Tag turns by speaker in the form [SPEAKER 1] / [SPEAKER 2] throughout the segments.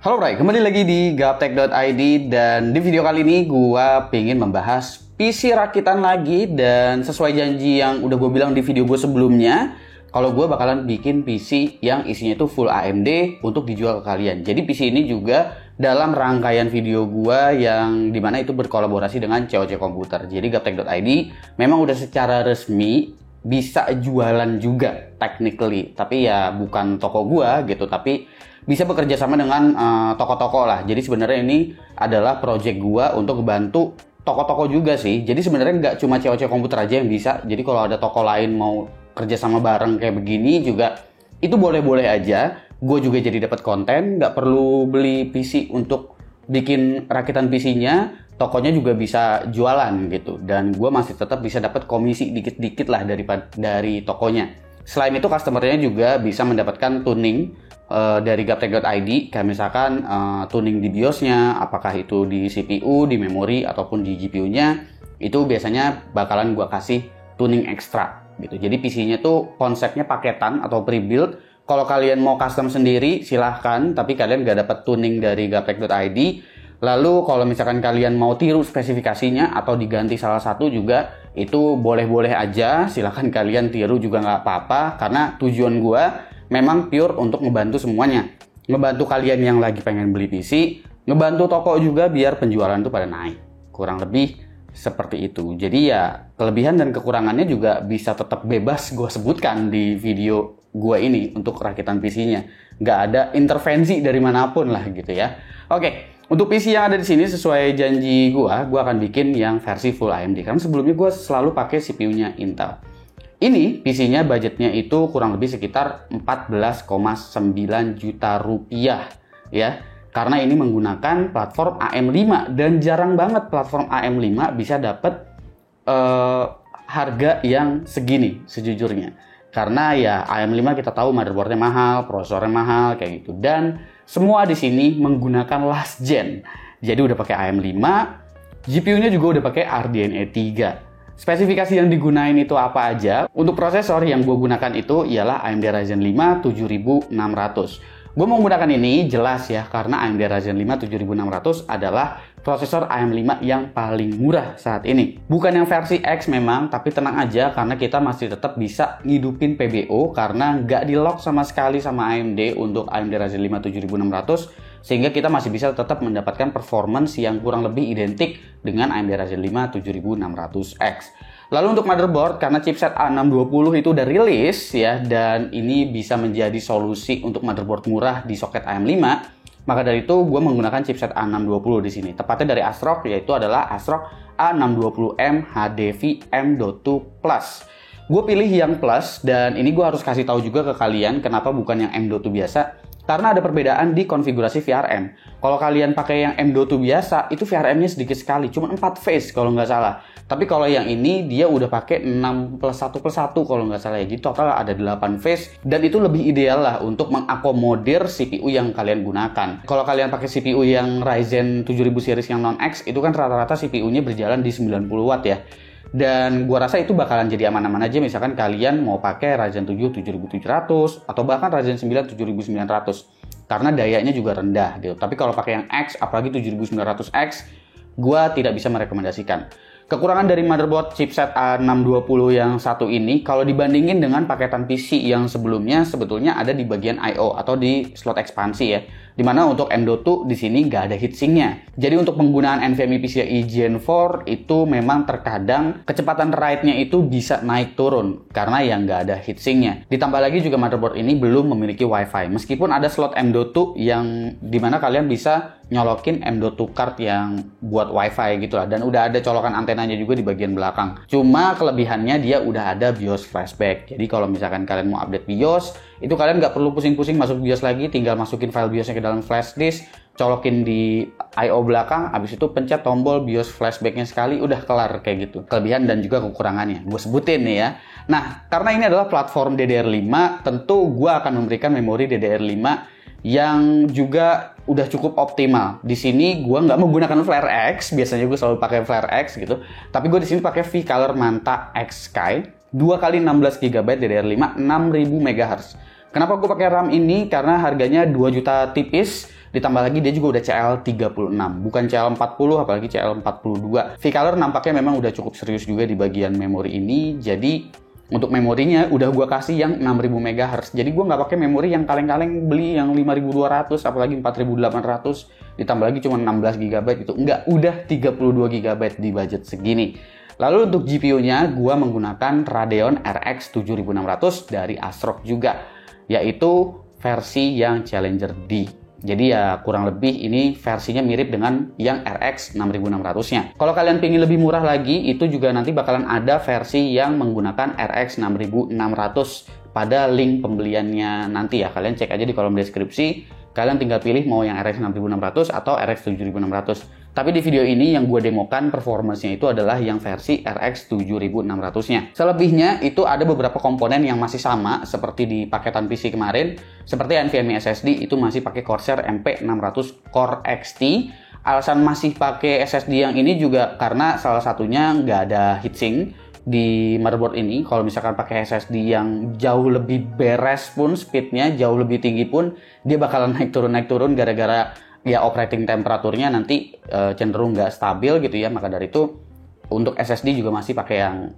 [SPEAKER 1] Halo Bray, kembali lagi di gaptek.id dan di video kali ini gua pengen membahas PC rakitan lagi dan sesuai janji yang udah gue bilang di video gue sebelumnya, kalau gue bakalan bikin PC yang isinya itu full AMD untuk dijual ke kalian. Jadi PC ini juga dalam rangkaian video gue yang dimana itu berkolaborasi dengan COC Komputer. Jadi gaptek.id memang udah secara resmi bisa jualan juga technically, tapi ya bukan toko gue gitu, tapi bisa bekerja sama dengan toko-toko lah. Jadi sebenarnya ini adalah project gua untuk bantu toko-toko juga sih. Jadi sebenarnya nggak cuma COC Komputer aja yang bisa. Jadi kalau ada toko lain mau kerja sama bareng kayak begini juga itu boleh-boleh aja. Gue juga jadi dapat konten, nggak perlu beli PC untuk bikin rakitan PC-nya. Tokonya juga bisa jualan gitu. Dan gue masih tetap bisa dapat komisi dikit-dikit lah dari tokonya. Selain itu customer-nya juga bisa mendapatkan tuning dari gaptek.id, kayak misalkan tuning di BIOS-nya, apakah itu di CPU, di memori, ataupun di GPU-nya, itu biasanya bakalan gua kasih tuning ekstra gitu. Jadi PC-nya tuh konsepnya paketan atau pre-build. Kalau kalian mau custom sendiri silahkan, tapi kalian nggak dapat tuning dari gaptek.id. Lalu kalau misalkan kalian mau tiru spesifikasinya atau diganti salah satu juga, itu boleh-boleh aja, silahkan kalian tiru juga nggak apa-apa, karena tujuan gua memang pure untuk ngebantu semuanya. Ngebantu kalian yang lagi pengen beli PC, ngebantu toko juga biar penjualan tuh pada naik. Kurang lebih seperti itu. Jadi ya kelebihan dan kekurangannya juga bisa tetap bebas gue sebutkan di video gue ini untuk rakitan PC-nya. Nggak ada intervensi dari manapun lah gitu ya. Oke, untuk PC yang ada di sini sesuai janji gue akan bikin yang versi full AMD. Karena sebelumnya gue selalu pakai CPU-nya Intel. Ini PC-nya budgetnya itu kurang lebih sekitar 14,9 juta rupiah ya. Karena ini menggunakan platform AM5 dan jarang banget platform AM5 bisa dapat harga yang segini sejujurnya. Karena ya AM5 kita tahu motherboardnya mahal, prosesornya mahal kayak gitu, dan semua di sini menggunakan last gen. Jadi udah pakai AM5, GPU-nya juga udah pakai RDNA 3. Spesifikasi yang digunain itu apa aja? Untuk prosesor yang gue gunakan itu ialah AMD Ryzen 5 7600. Gue mau menggunakan ini jelas ya, karena AMD Ryzen 5 7600 adalah prosesor AM5 yang paling murah saat ini. Bukan yang versi X memang, tapi tenang aja karena kita masih tetap bisa ngidupin PBO karena nggak di lock sama sekali sama AMD untuk AMD Ryzen 5 7600. Sehingga kita masih bisa tetap mendapatkan performance yang kurang lebih identik dengan AMD Ryzen 5 7600X. Lalu untuk motherboard, karena chipset A620 itu udah rilis ya, dan ini bisa menjadi solusi untuk motherboard murah di soket AM5, maka dari itu gue menggunakan chipset A620 di sini. Tepatnya dari ASRock, yaitu adalah ASRock A620M HDV M.2 Plus. Gue pilih yang Plus, dan ini gue harus kasih tahu juga ke kalian kenapa bukan yang M.2 biasa. Karena ada perbedaan di konfigurasi VRM. Kalau kalian pakai yang M.2 biasa, itu VRM-nya sedikit sekali, cuma 4 phase kalau nggak salah. Tapi kalau yang ini, dia udah pakai 6+1+1 kalau nggak salah ya. Jadi total ada 8 phase, dan itu lebih ideal lah untuk mengakomodir CPU yang kalian gunakan. Kalau kalian pakai CPU yang Ryzen 7000 series yang non-X, itu kan rata-rata CPU-nya berjalan di 90 watt ya. Dan gua rasa itu bakalan jadi aman-aman aja misalkan kalian mau pakai Ryzen 7 7700 atau bahkan Ryzen 9 7900 karena dayanya juga rendah gitu. Tapi kalau pakai yang X apalagi 7900X, gua tidak bisa merekomendasikan. Kekurangan dari motherboard chipset A620 yang satu ini, kalau dibandingin dengan paketan PC yang sebelumnya, sebetulnya ada di bagian I/O atau di slot ekspansi ya. Dimana untuk M.2 di sini nggak ada heatsinknya. Jadi untuk penggunaan NVMe PCIe Gen 4 itu memang terkadang kecepatan write-nya itu bisa naik turun karena yang nggak ada heatsinknya. Ditambah lagi juga motherboard ini belum memiliki WiFi. Meskipun ada slot M.2 yang dimana kalian bisa nyolokin M.2 card yang buat WiFi gitu lah, dan udah ada colokan antenanya juga di bagian belakang. Cuma kelebihannya dia udah ada BIOS flashback. Jadi kalau misalkan kalian mau update BIOS, itu kalian nggak perlu pusing-pusing masuk BIOS lagi, tinggal masukin file BIOSnya ke dalam flash disk, colokin di I/O belakang, habis itu pencet tombol BIOS flashbacknya sekali, udah kelar kayak gitu. Kelebihan dan juga kekurangannya gue sebutin nih ya. Nah, karena ini adalah platform DDR5, tentu gue akan memberikan memori DDR5 yang juga udah cukup optimal. Di sini gue nggak menggunakan Flare X, biasanya gue selalu pakai Flare X gitu. Tapi gue di sini pakai V-Color Manta X Sky 2x16GB DDR5 6000 MHz. Kenapa gue pakai RAM ini? Karena harganya 2 juta tipis Ditambah lagi dia juga udah CL36, bukan CL40 apalagi CL42. V-Color nampaknya memang udah cukup serius juga di bagian memori ini. Jadi untuk memorinya udah gua kasih yang 6000 MHz. Jadi gua nggak pakai memori yang kaleng-kaleng beli yang 5200 apalagi 4800 ditambah lagi cuma 16 GB itu. Enggak, udah 32 GB di budget segini. Lalu untuk GPU-nya gua menggunakan Radeon RX 7600 dari ASRock juga, yaitu versi yang Challenger D. Jadi ya kurang lebih ini versinya mirip dengan yang RX 6600-nya. Kalau kalian pengen lebih murah lagi, itu juga nanti bakalan ada versi yang menggunakan RX 6600 pada link pembeliannya nanti ya. Kalian cek aja di kolom deskripsi, kalian tinggal pilih mau yang RX 6600 atau RX 7600. Tapi di video ini yang gue demokan performance-nya itu adalah yang versi RX 7600-nya. Selebihnya itu ada beberapa komponen yang masih sama seperti di paketan PC kemarin. Seperti NVMe SSD itu masih pakai Corsair MP600 Core XT. Alasan masih pakai SSD yang ini juga karena salah satunya nggak ada heatsink di motherboard ini. Kalau misalkan pakai SSD yang jauh lebih beres pun, speednya jauh lebih tinggi pun, dia bakalan naik turun gara-gara ya operating temperaturnya nanti cenderung nggak stabil gitu ya. Maka dari itu untuk SSD juga masih pakai yang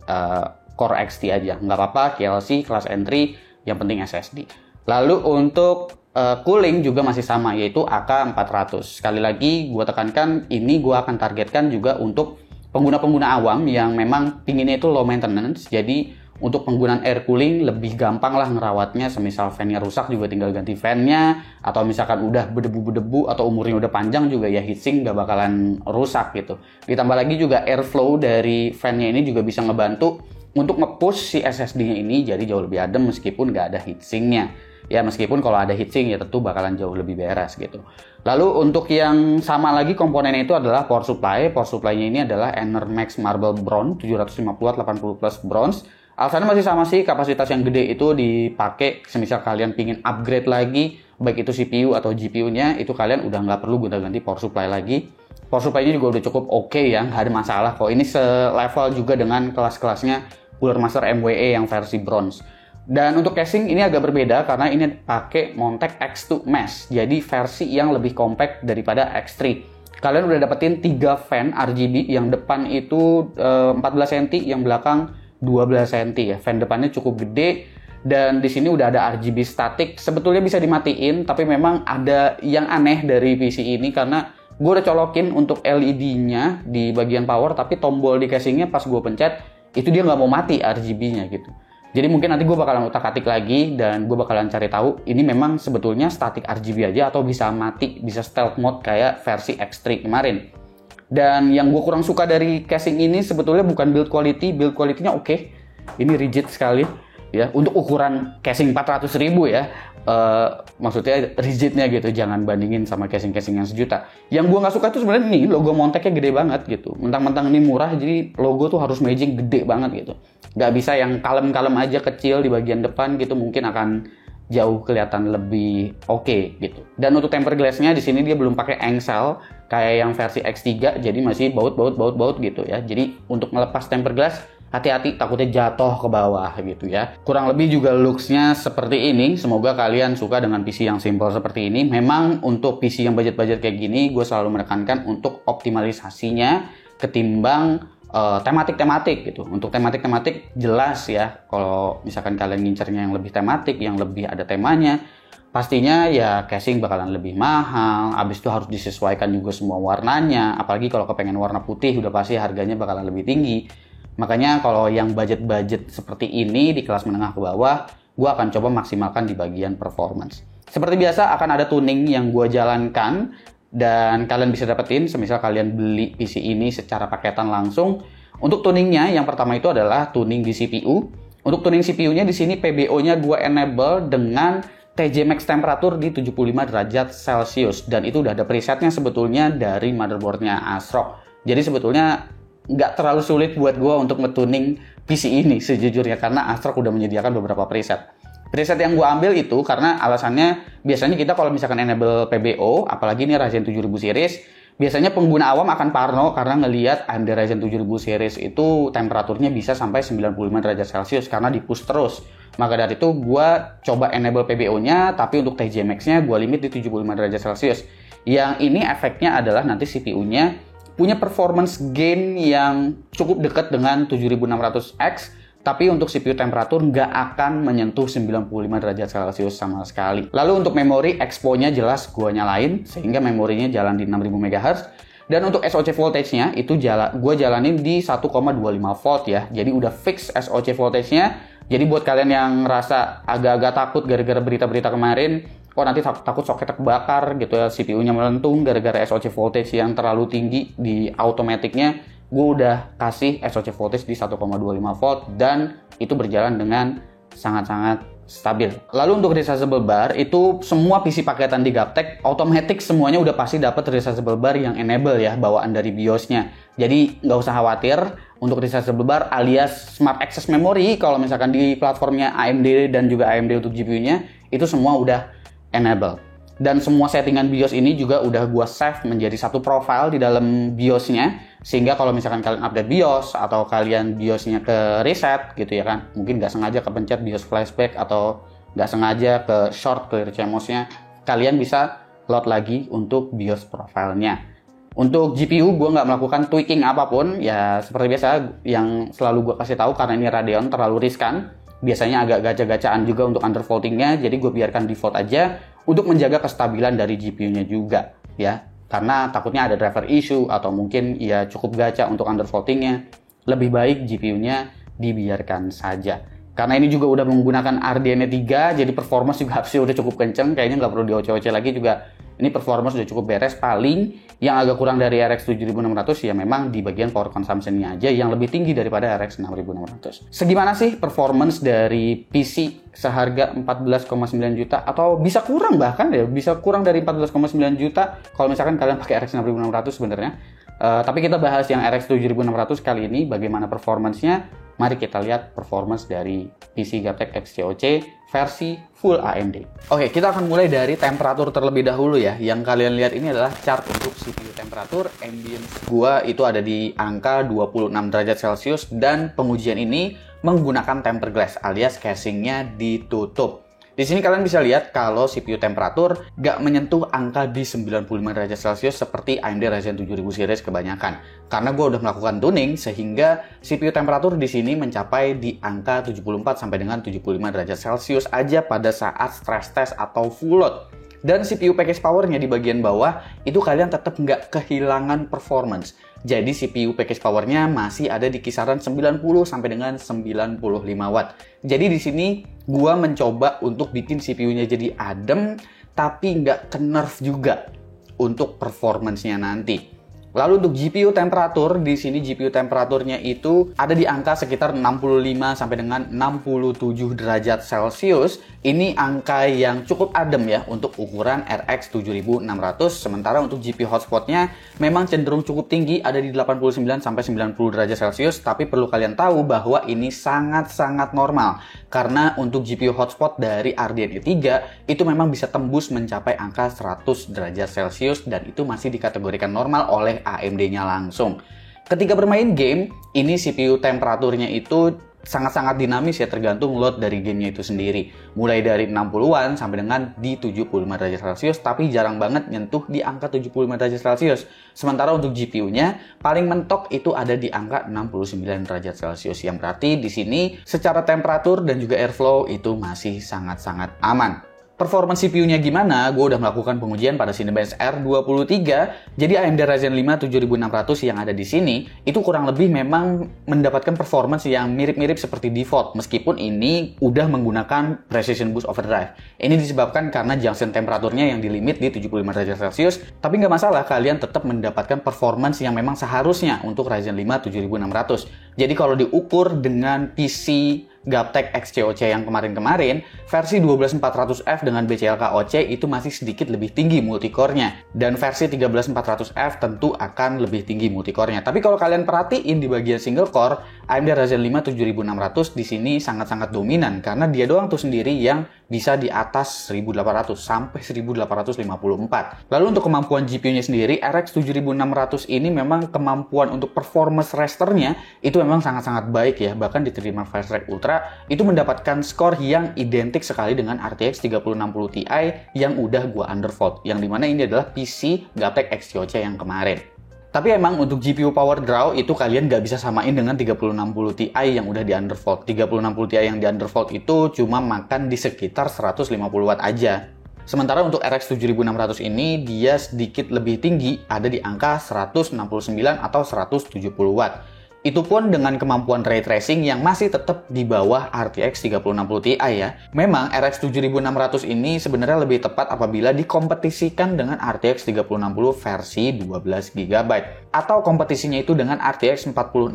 [SPEAKER 1] Core XT aja, nggak apa-apa, QLC, kelas entry, yang penting SSD. Lalu untuk cooling juga masih sama, yaitu AK400. Sekali lagi gue tekankan, ini gue akan targetkan juga untuk pengguna-pengguna awam yang memang pinginnya itu low maintenance. Jadi untuk penggunaan air cooling lebih gampang lah ngerawatnya. Semisal fan-nya rusak juga tinggal ganti fan-nya, atau misalkan udah berdebu-berdebu atau umurnya udah panjang juga ya heatsink nggak bakalan rusak gitu. Ditambah lagi juga airflow dari fan-nya ini juga bisa ngebantu untuk nge-push si SSD-nya ini jadi jauh lebih adem meskipun nggak ada heatsinknya. Ya meskipun kalau ada heatsink ya tentu bakalan jauh lebih beres gitu. Lalu untuk yang sama lagi komponennya itu adalah power supply. Power supply-nya ini adalah Enermax Marble Bronze 750 Watt 80 plus bronze. Alasannya masih sama sih, kapasitas yang gede itu dipakai semisal kalian pingin upgrade lagi, baik itu CPU atau GPU-nya, itu kalian udah nggak perlu gonta-ganti power supply lagi. Power supply-nya juga udah cukup oke ya, nggak ada masalah kok. Ini selevel juga dengan kelas-kelasnya Cooler Master MWE yang versi bronze. Dan untuk casing ini agak berbeda karena ini pakai Montec X2 Mesh, jadi versi yang lebih compact daripada X3. Kalian udah dapetin 3 fan RGB, yang depan itu 14 cm, yang belakang 12 cm ya. Fan depannya cukup gede dan di sini udah ada RGB statik. Sebetulnya bisa dimatiin, tapi memang ada yang aneh dari PC ini karena gue udah colokin untuk LED-nya di bagian power, tapi tombol di casingnya pas gue pencet itu dia nggak mau mati RGB-nya gitu. Jadi mungkin nanti gue bakalan utak-atik lagi dan gue bakalan cari tahu ini memang sebetulnya static RGB aja atau bisa mati, bisa stealth mode kayak versi X3 kemarin. Dan yang gue kurang suka dari casing ini sebetulnya bukan build quality-nya oke. Ini rigid sekali ya untuk ukuran casing 400.000 ya. Maksudnya rigidnya gitu, jangan bandingin sama casing-casing yang sejuta. Yang gue nggak suka itu sebenarnya nih logo Montecnya gede banget gitu. Mentang-mentang ini murah jadi logo tuh harus matching gede banget gitu. Nggak bisa yang kalem-kalem aja kecil di bagian depan gitu, mungkin akan jauh kelihatan lebih oke gitu. Dan untuk tempered glass-nya di sini dia belum pakai engsel kayak yang versi X3, jadi masih baut gitu ya. Jadi untuk melepas tempered glass hati-hati, takutnya jatuh ke bawah gitu ya. Kurang lebih juga looks-nya seperti ini. Semoga kalian suka dengan PC yang simple seperti ini. Memang untuk PC yang budget-budget kayak gini, gue selalu menekankan untuk optimalisasinya ketimbang tematik-tematik gitu. Untuk tematik-tematik jelas ya, kalau misalkan kalian ngincernya yang lebih tematik, yang lebih ada temanya, pastinya ya casing bakalan lebih mahal. Abis itu harus disesuaikan juga semua warnanya. Apalagi kalau kepengen warna putih, udah pasti harganya bakalan lebih tinggi. Makanya kalau yang budget-budget seperti ini di kelas menengah ke bawah, gue akan coba maksimalkan di bagian performance. Seperti biasa akan ada tuning yang gue jalankan dan kalian bisa dapetin semisal kalian beli PC ini secara paketan langsung. Untuk tuningnya yang pertama itu adalah tuning di CPU. Untuk tuning CPU-nya di sini PBO-nya gue enable dengan TJ Max temperatur di 75 derajat Celcius dan itu udah ada presetnya sebetulnya dari motherboardnya ASRock. Jadi sebetulnya nggak terlalu sulit buat gue untuk nge-tuning PC ini sejujurnya karena ASRock udah menyediakan beberapa preset. Preset yang gue ambil itu karena alasannya biasanya kita kalau misalkan enable PBO, apalagi ini Ryzen 7000 series, biasanya pengguna awam akan parno karena ngelihat AMD Ryzen 7000 series itu temperaturnya bisa sampai 95 derajat Celcius karena di-push terus. Maka dari itu gue coba enable PBO-nya, tapi untuk TJ Max-nya gue limit di 75 derajat Celcius. Yang ini efeknya adalah nanti CPU-nya punya performance gain yang cukup dekat dengan 7600X, tapi untuk CPU temperatur nggak akan menyentuh 95 derajat Celcius sama sekali. Lalu untuk memori, expo-nya jelas gua nyalain, sehingga memorinya jalan di 6000 MHz. Dan untuk SOC voltage-nya itu gua jalanin di 1,25 volt ya. Jadi udah fix SOC voltage-nya. Jadi buat kalian yang ngerasa agak-agak takut gara-gara berita-berita kemarin, nanti takut soketnya kebakar gitu ya, CPU-nya melentung gara-gara SOC voltage yang terlalu tinggi di automatic-nya, gue udah kasih SOC voltage di 1,25 volt dan itu berjalan dengan sangat-sangat stabil. Lalu untuk resizable bar, itu semua PC paketan di Gaptek automatic semuanya udah pasti dapat resizable bar yang enable ya, bawaan dari BIOS-nya. Jadi nggak usah khawatir untuk resizable bar alias Smart Access Memory kalau misalkan di platformnya AMD dan juga AMD untuk GPU-nya, itu semua udah enable. Dan semua settingan BIOS ini juga udah gua save menjadi satu profile di dalam BIOS-nya, sehingga kalau misalkan kalian update BIOS atau kalian BIOS-nya ke reset gitu ya kan, mungkin nggak sengaja kepencet BIOS flashback atau nggak sengaja ke short clear CMOS-nya, kalian bisa load lagi untuk BIOS profile-nya. Untuk GPU gue nggak melakukan tweaking apapun, ya seperti biasa yang selalu gue kasih tahu karena ini Radeon terlalu riskan. Biasanya agak gacha-gacaan juga untuk undervoltingnya, jadi gue biarkan default aja untuk menjaga kestabilan dari GPU-nya juga ya. Karena takutnya ada driver issue atau mungkin ya cukup gacha untuk undervoltingnya, lebih baik GPU-nya dibiarkan saja. Karena ini juga udah menggunakan RDNA 3, jadi performance juga harusnya udah cukup kenceng, kayaknya nggak perlu di-OC-OC lagi juga. Ini performance udah cukup beres, paling yang agak kurang dari RX 7600 ya memang di bagian power consumption-nya aja yang lebih tinggi daripada RX 6600. Segimana sih performance dari PC seharga 14,9 juta atau bisa kurang bahkan ya, bisa kurang dari 14,9 juta kalau misalkan kalian pakai RX 6600 sebenarnya. Tapi kita bahas yang RX 7600 kali ini, bagaimana performance-nya. Mari kita lihat performance dari PC Gaptek XCOC versi full AMD. Oke, kita akan mulai dari temperatur terlebih dahulu ya. Yang kalian lihat ini adalah chart untuk CPU temperatur. Ambience gua itu ada di angka 26 derajat Celcius dan pengujian ini menggunakan tempered glass alias casingnya ditutup. Di sini kalian bisa lihat kalau CPU temperatur nggak menyentuh angka di 95 derajat Celcius seperti AMD Ryzen 7000 series kebanyakan. Karena gue udah melakukan tuning sehingga CPU temperatur di sini mencapai di angka 74 sampai dengan 75 derajat Celcius aja pada saat stress test atau full load. Dan CPU package powernya di bagian bawah itu kalian tetap nggak kehilangan performance. Jadi CPU package powernya masih ada di kisaran 90 sampai dengan 95 watt. Jadi di sini gua mencoba untuk bikin CPU-nya jadi adem tapi nggak ke nerf juga untuk performance-nya nanti. Lalu untuk GPU temperatur, di sini GPU temperaturnya itu ada di angka sekitar 65 sampai dengan 67 derajat Celcius. Ini angka yang cukup adem ya untuk ukuran RX 7600. Sementara untuk GPU hotspotnya memang cenderung cukup tinggi, ada di 89 sampai 90 derajat Celcius. Tapi perlu kalian tahu bahwa ini sangat-sangat normal. Karena untuk GPU hotspot dari RDNA 3 itu memang bisa tembus mencapai angka 100 derajat Celcius dan itu masih dikategorikan normal oleh AMD-nya langsung. Ketika bermain game, ini CPU temperaturnya itu sangat-sangat dinamis ya, tergantung load dari gamenya itu sendiri. Mulai dari 60-an sampai dengan di 75 derajat Celcius, tapi jarang banget nyentuh di angka 75 derajat Celcius. Sementara untuk GPU-nya paling mentok itu ada di angka 69 derajat Celcius, yang berarti di sini secara temperatur dan juga airflow itu masih sangat-sangat aman. Performance CPU-nya gimana? Gue udah melakukan pengujian pada Cinebench R23. Jadi AMD Ryzen 5 7600 yang ada di sini itu kurang lebih memang mendapatkan performance yang mirip-mirip seperti default, meskipun ini udah menggunakan Precision Boost Overdrive. Ini disebabkan karena junction temperaturnya yang di limit di 75 derajat Celcius, tapi nggak masalah, kalian tetap mendapatkan performance yang memang seharusnya untuk Ryzen 5 7600. Jadi kalau diukur dengan PC Gaptek XCOC yang kemarin-kemarin, versi 12400F dengan BCLK OC itu masih sedikit lebih tinggi multicore-nya. Dan versi 13400F tentu akan lebih tinggi multicore-nya. Tapi kalau kalian perhatiin di bagian single core, AMD Ryzen 5 7600 di sini sangat-sangat dominan karena dia doang tuh sendiri yang bisa di atas 1800 sampai 1854. Lalu untuk kemampuan GPU-nya sendiri, RX 7600 ini memang kemampuan untuk performance rasternya itu memang sangat-sangat baik ya. Bahkan diterima Fast-Track Ultra itu mendapatkan skor yang identik sekali dengan RTX 3060 Ti yang udah gua undervolt. Yang dimana ini adalah PC Gatek XQC yang kemarin. Tapi emang untuk GPU power draw itu kalian nggak bisa samain dengan 3060 Ti yang udah di undervolt. 3060 Ti yang di undervolt itu cuma makan di sekitar 150 watt aja. Sementara untuk RX 7600 ini dia sedikit lebih tinggi, ada di angka 169 atau 170 watt. Itu pun dengan kemampuan ray tracing yang masih tetap di bawah RTX 3060 Ti ya. Memang RX 7600 ini sebenarnya lebih tepat apabila dikompetisikan dengan RTX 3060 versi 12GB. Atau kompetisinya itu dengan RTX 4060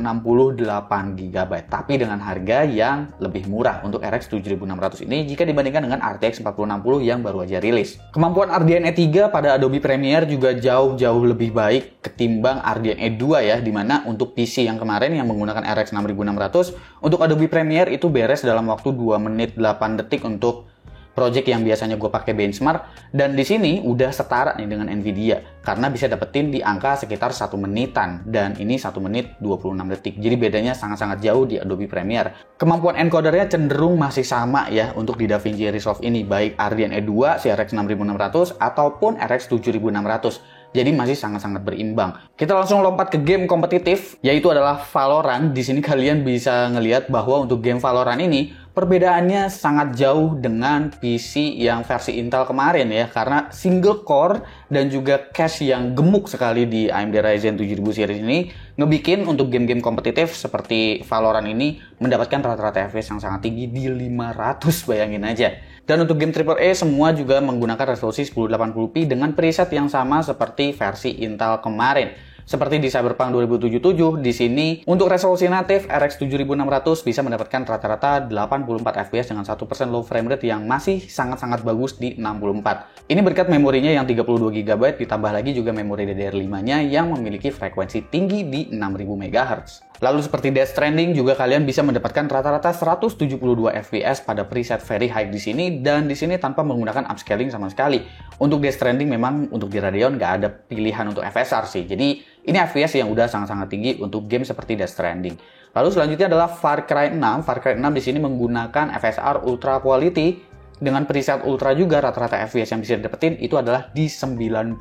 [SPEAKER 1] 8GB. Tapi dengan harga yang lebih murah untuk RX 7600 ini jika dibandingkan dengan RTX 4060 yang baru aja rilis. Kemampuan RDNA 3 pada Adobe Premiere juga jauh-jauh lebih baik ketimbang RDNA 2 ya. Dimana untuk PC yang kemarin yang menggunakan RX 6600 untuk Adobe Premiere itu beres dalam waktu 2 menit 8 detik untuk project yang biasanya gue pakai benchmark, dan di sini udah setara nih dengan Nvidia karena bisa dapetin di angka sekitar 1 menitan, dan ini 1 menit 26 detik. Jadi bedanya sangat-sangat jauh di Adobe Premiere. Kemampuan encodernya cenderung masih sama ya untuk di DaVinci Resolve ini, baik RDNA 2 si RX 6600 ataupun RX 7600. Jadi masih sangat-sangat berimbang. Kita langsung lompat ke game kompetitif, yaitu adalah Valorant. Di sini kalian bisa ngelihat bahwa untuk game Valorant ini perbedaannya sangat jauh dengan PC yang versi Intel kemarin ya, karena single core dan juga cache yang gemuk sekali di AMD Ryzen 7000 series ini ngebikin untuk game-game kompetitif seperti Valorant ini mendapatkan rata-rata FPS yang sangat tinggi di 500, bayangin aja. Dan untuk game AAA semua juga menggunakan resolusi 1080p dengan preset yang sama seperti versi Intel kemarin. Seperti di Cyberpunk 2077, di sini untuk resolusi natif RX 7600 bisa mendapatkan rata-rata 84 fps dengan 1% low frame rate yang masih sangat-sangat bagus di 64. Ini berkat memorinya yang 32GB ditambah lagi juga memori DDR5-nya yang memiliki frekuensi tinggi di 6000 MHz. Lalu seperti Death Stranding juga kalian bisa mendapatkan rata-rata 172 fps pada preset very high di sini, dan di sini tanpa menggunakan upscaling sama sekali. Untuk Death Stranding memang untuk di Radeon nggak ada pilihan untuk FSR sih. Jadi ini FPS yang udah sangat-sangat tinggi untuk game seperti Death Stranding. Lalu selanjutnya adalah Far Cry 6. Far Cry 6 di sini menggunakan FSR Ultra Quality dengan preset Ultra juga. Rata-rata FPS yang bisa didapetin itu adalah di 91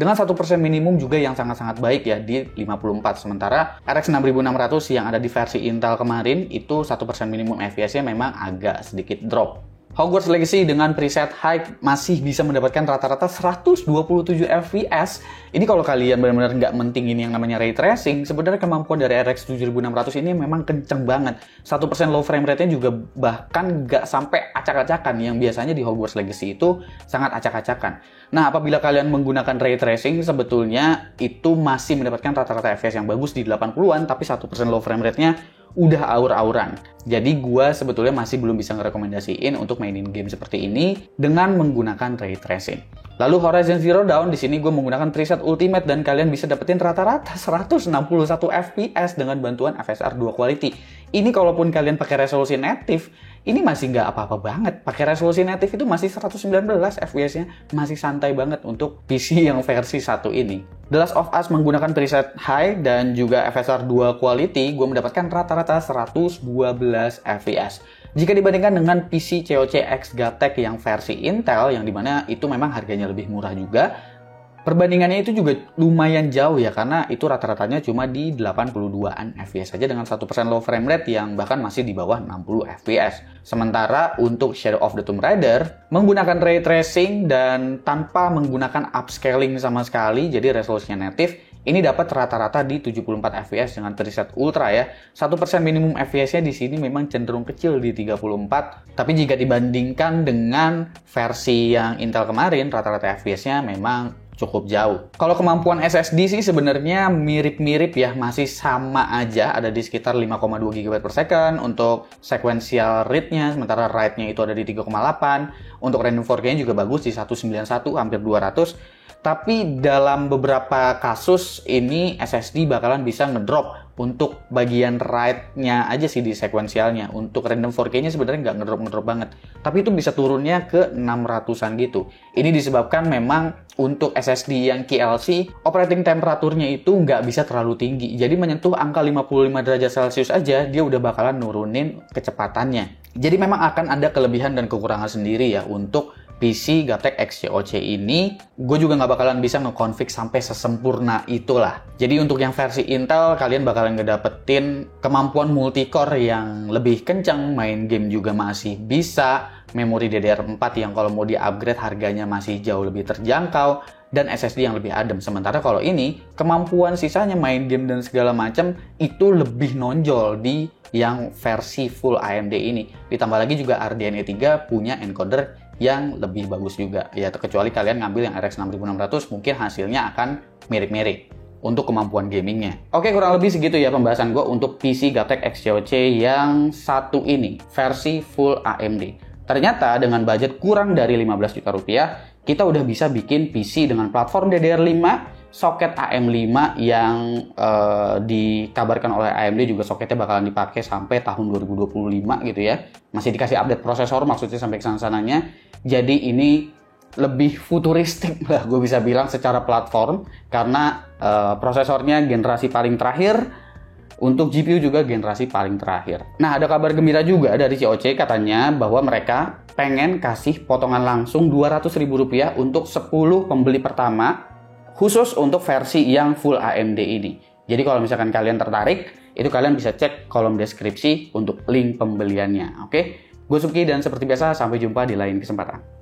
[SPEAKER 1] dengan 1% minimum juga yang sangat-sangat baik ya di 54. Sementara RX 6600 yang ada di versi Intel kemarin itu 1% minimum FPS-nya memang agak sedikit drop. Hogwarts Legacy dengan preset high masih bisa mendapatkan rata-rata 127 fps. Ini kalau kalian benar-benar nggak mentingin yang namanya ray tracing, sebenarnya kemampuan dari RX 7600 ini memang kenceng banget. 1% low frame rate-nya juga bahkan nggak sampai acak-acakan, yang biasanya di Hogwarts Legacy itu sangat acak-acakan. Nah, apabila kalian menggunakan ray tracing, sebetulnya itu masih mendapatkan rata-rata FPS yang bagus di 80-an, tapi 1% low frame rate-nya udah aur-auran. Jadi gua sebetulnya masih belum bisa ngerekomendasiin untuk mainin game seperti ini dengan menggunakan ray tracing. Lalu Horizon Zero Dawn di sini gue menggunakan preset Ultimate dan kalian bisa dapetin rata-rata 161 fps dengan bantuan FSR 2 Quality. Ini kalaupun kalian pakai resolusi native, ini masih nggak apa-apa banget. Pakai resolusi native itu masih 119 fps-nya, masih santai banget untuk PC yang versi 1 ini. The Last of Us menggunakan preset high dan juga FSR 2 Quality, gue mendapatkan rata-rata 112 fps. Jika dibandingkan dengan PC COC X Gatek yang versi Intel, yang dimana itu memang harganya lebih murah juga, perbandingannya itu juga lumayan jauh ya, karena itu rata-ratanya cuma di 82an fps saja dengan 1% low frame rate yang bahkan masih di bawah 60 fps. Sementara untuk Shadow of the Tomb Raider menggunakan ray tracing dan tanpa menggunakan upscaling sama sekali, jadi resolusinya native, ini dapat rata-rata di 74 fps dengan preset Ultra ya. 1% minimum fps-nya di sini memang cenderung kecil di 34, tapi jika dibandingkan dengan versi yang Intel kemarin, rata-rata fps-nya memang cukup jauh. Kalau kemampuan SSD sih sebenarnya mirip-mirip ya, masih sama aja, ada di sekitar 5,2 GB per second untuk sequential read-nya, sementara write-nya itu ada di 3,8. Untuk random 4K-nya juga bagus di 191 hampir 200. Tapi dalam beberapa kasus ini SSD bakalan bisa ngedrop untuk bagian write-nya aja sih di sekuensialnya. Untuk random 4K-nya sebenarnya nggak ngedrop banget. Tapi itu bisa turunnya ke 600-an gitu. Ini disebabkan memang untuk SSD yang QLC, operating temperaturnya itu nggak bisa terlalu tinggi. Jadi menyentuh angka 55 derajat Celcius aja, dia udah bakalan nurunin kecepatannya. Jadi memang akan ada kelebihan dan kekurangan sendiri ya untuk PC Gaptek XCOC ini. Gue juga nggak bakalan bisa nge-config sampai sesempurna itulah. Jadi untuk yang versi Intel, kalian bakalan ngedapetin kemampuan multicore yang lebih kencang, main game juga masih bisa, memori DDR4 yang kalau mau di-upgrade harganya masih jauh lebih terjangkau, dan SSD yang lebih adem. Sementara kalau ini, kemampuan sisanya main game dan segala macam itu lebih nonjol di yang versi full AMD ini. Ditambah lagi juga RDNA 3 punya encoder yang lebih bagus juga. Ya, kecuali kalian ngambil yang RX 6600, mungkin hasilnya akan mirip-mirip untuk kemampuan gamingnya. Oke, kurang lebih segitu ya pembahasan gue untuk PC Gaptek XCOC yang satu ini, versi full AMD. Ternyata dengan budget kurang dari 15 juta rupiah, kita udah bisa bikin PC dengan platform DDR5, soket AM5 yang dikabarkan oleh AMD juga soketnya bakalan dipakai sampai tahun 2025 gitu ya. Masih dikasih update prosesor maksudnya sampai ke sana-sananya. Jadi ini lebih futuristik lah gue bisa bilang secara platform, karena prosesornya generasi paling terakhir, untuk GPU juga generasi paling terakhir. Nah, ada kabar gembira juga dari COC, katanya bahwa mereka pengen kasih potongan langsung Rp200.000 untuk 10 pembeli pertama, khusus untuk versi yang full AMD ini. Jadi kalau misalkan kalian tertarik, itu kalian bisa cek kolom deskripsi untuk link pembeliannya. Oke? Gue Suki dan seperti biasa, sampai jumpa di lain kesempatan.